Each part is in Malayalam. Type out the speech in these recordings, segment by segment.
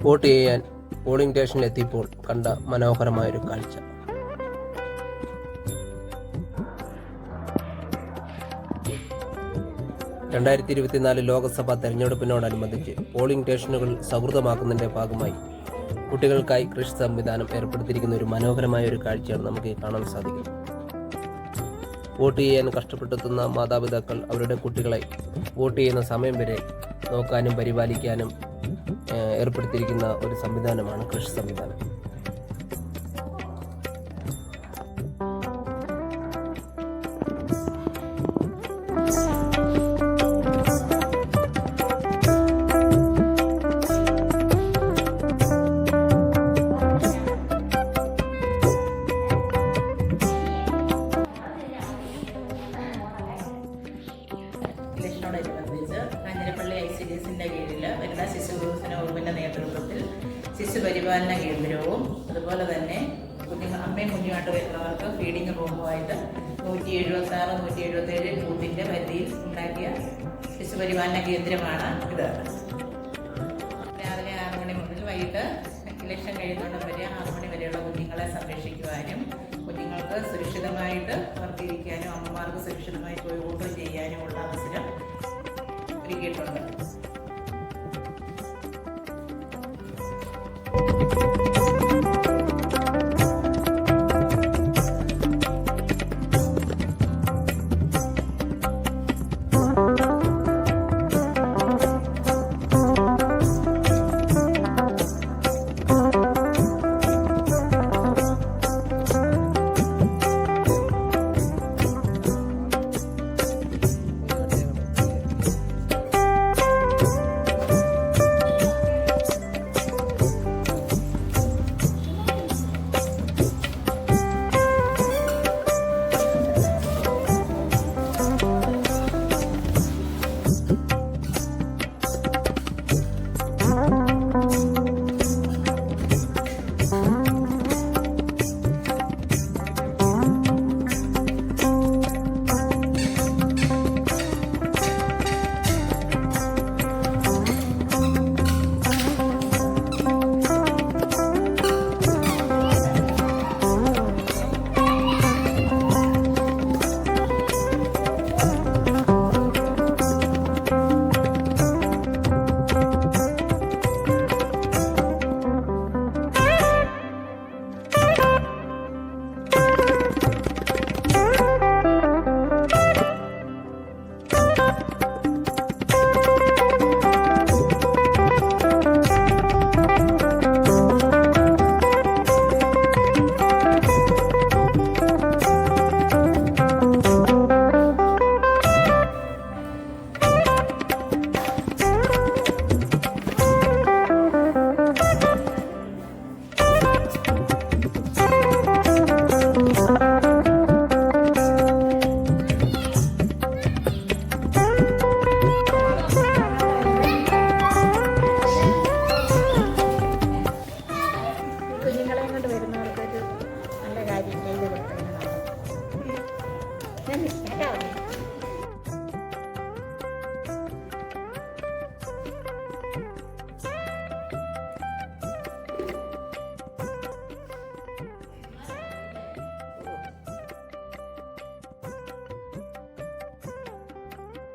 വോട്ട് ചെയ്യാൻ പോളിംഗ് സ്റ്റേഷനിലെത്തിയപ്പോൾ കണ്ട മനോഹരമായൊരു കാഴ്ച. (2024) ലോക്സഭാ തെരഞ്ഞെടുപ്പിനോടനുബന്ധിച്ച് പോളിംഗ് സ്റ്റേഷനുകൾ സൗഹൃദമാക്കുന്നതിന്റെ ഭാഗമായി കുട്ടികൾക്കായി കൃഷി സംവിധാനം ഏർപ്പെടുത്തിയിരിക്കുന്ന ഒരു മനോഹരമായ ഒരു കാഴ്ചയാണ് നമുക്ക് കാണാൻ സാധിക്കുന്നത്. വോട്ട് ചെയ്യാൻ കഷ്ടപ്പെട്ടെത്തുന്ന മാതാപിതാക്കൾ അവരുടെ കുട്ടികളെ വോട്ട് ചെയ്യുന്ന സമയം വരെ നോക്കാനും പരിപാലിക്കാനും ഏർപ്പെടുത്തിയിരിക്കുന്ന ഒരു സംവിധാനമാണ് കൃഷി സംവിധാനം. ഇലക്ഷനോടനുബന്ധിച്ച് കാഞ്ഞിരപ്പള്ളി ICDSന്റെ കീഴിൽ വനിതാ ശിശു വികസന വകുപ്പിന്റെ നേതൃത്വത്തിൽ ശിശു പരിപാലന കേന്ദ്രവും അതുപോലെ തന്നെ അമ്മയും കുഞ്ഞുമായിട്ട് വരുന്നവർക്ക് ഫീഡിംഗ് റൂമുമായിട്ട് 176-177 ബൂത്തിന്റെ പരിധിയിൽ ഉണ്ടാക്കിയ ശിശു പരിപാലന കേന്ദ്രമാണ് ഇത്. രാവിലെ 6 മണി മുതൽ വൈകിട്ട് ഇലക്ഷൻ കഴിയുന്നോടം വരെ 6 മണി വരെയുള്ള കുഞ്ഞുങ്ങളെ സംരക്ഷിക്കുവാനും കുഞ്ഞുങ്ങൾക്ക് സുരക്ഷിതമായിട്ട് വർത്തിരിക്കാനും അമ്മമാർക്ക് സുരക്ഷിതമായി പോയി വോട്ട് ചെയ്യാനുമുള്ള അവസരം ഒരുക്കിയിട്ടുണ്ട്.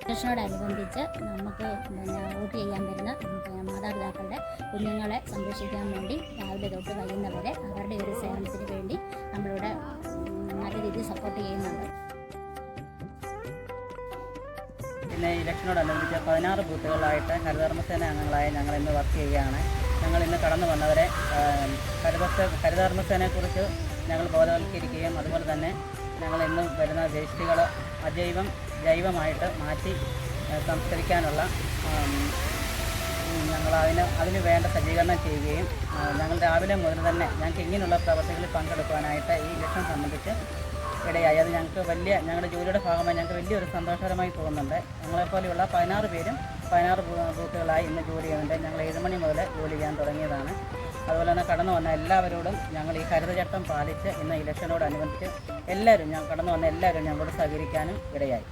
ഇലക്ഷനോടനുബന്ധിച്ച് നമുക്ക് വോട്ട് ചെയ്യാൻ വരുന്ന മാതാപിതാക്കളുടെ കുഞ്ഞുങ്ങളെ സംരക്ഷിക്കാൻ വേണ്ടി രാവിലെ തൊട്ട് വൈകുന്നവരെ അവരുടെ ഒരു സേവനത്തിന് വേണ്ടി നമ്മളിവിടെ നല്ല രീതിയിൽ സപ്പോർട്ട് ചെയ്യുന്നുണ്ട്. പിന്നെ ഇലക്ഷനോടനുബന്ധിച്ച് 16 ബൂത്തുകളായിട്ട് ഹരിതകർമ്മസേന അംഗങ്ങളായി ഞങ്ങൾ ഇന്ന് വർക്ക് ചെയ്യുകയാണ്. ഞങ്ങൾ ഇന്ന് കടന്നു വന്നവരെ ഹരിതകർമ്മസേനയെക്കുറിച്ച് ഞങ്ങൾ ബോധവൽക്കരിക്കുകയും അതുപോലെ തന്നെ ഞങ്ങൾ ഇന്ന് വരുന്ന വേസ്റ്റുകൾ ജൈവമായിട്ട് മാറ്റി സംസ്കരിക്കാനുള്ള ഞങ്ങൾ അതിന് വേണ്ട സജ്ജീകരണം ചെയ്യുകയും ഞങ്ങൾ രാവിലെ മുതൽ തന്നെ ഞങ്ങൾക്ക് ഇങ്ങനെയുള്ള പ്രവർത്തികളിൽ പങ്കെടുക്കാനായിട്ട് ഈ ഇലക്ഷൻ സംബന്ധിച്ച് ഇടയായി. അത് ഞങ്ങളുടെ ജോലിയുടെ ഭാഗമായി ഞങ്ങൾക്ക് വലിയൊരു സന്തോഷകരമായി തോന്നുന്നുണ്ട്. ഞങ്ങളെപ്പോലെയുള്ള 16 പേരും 16 ബൂത്തുകളായി ഇന്ന് ജോലി ചെയ്യുന്നുണ്ട്. ഞങ്ങൾ 7 മണി മുതൽ ജോലി ചെയ്യാൻ തുടങ്ങിയതാണ്. അതുപോലെ തന്നെ കടന്നു വന്ന എല്ലാവരോടും ഞങ്ങൾ ഈ ഹരിതചട്ടം പാലിച്ച് ഇന്ന് ഇലക്ഷനോടനുബന്ധിച്ച് കടന്നു വന്ന എല്ലാവരും ഞങ്ങളോട് സഹകരിക്കാനും ഇടയായി.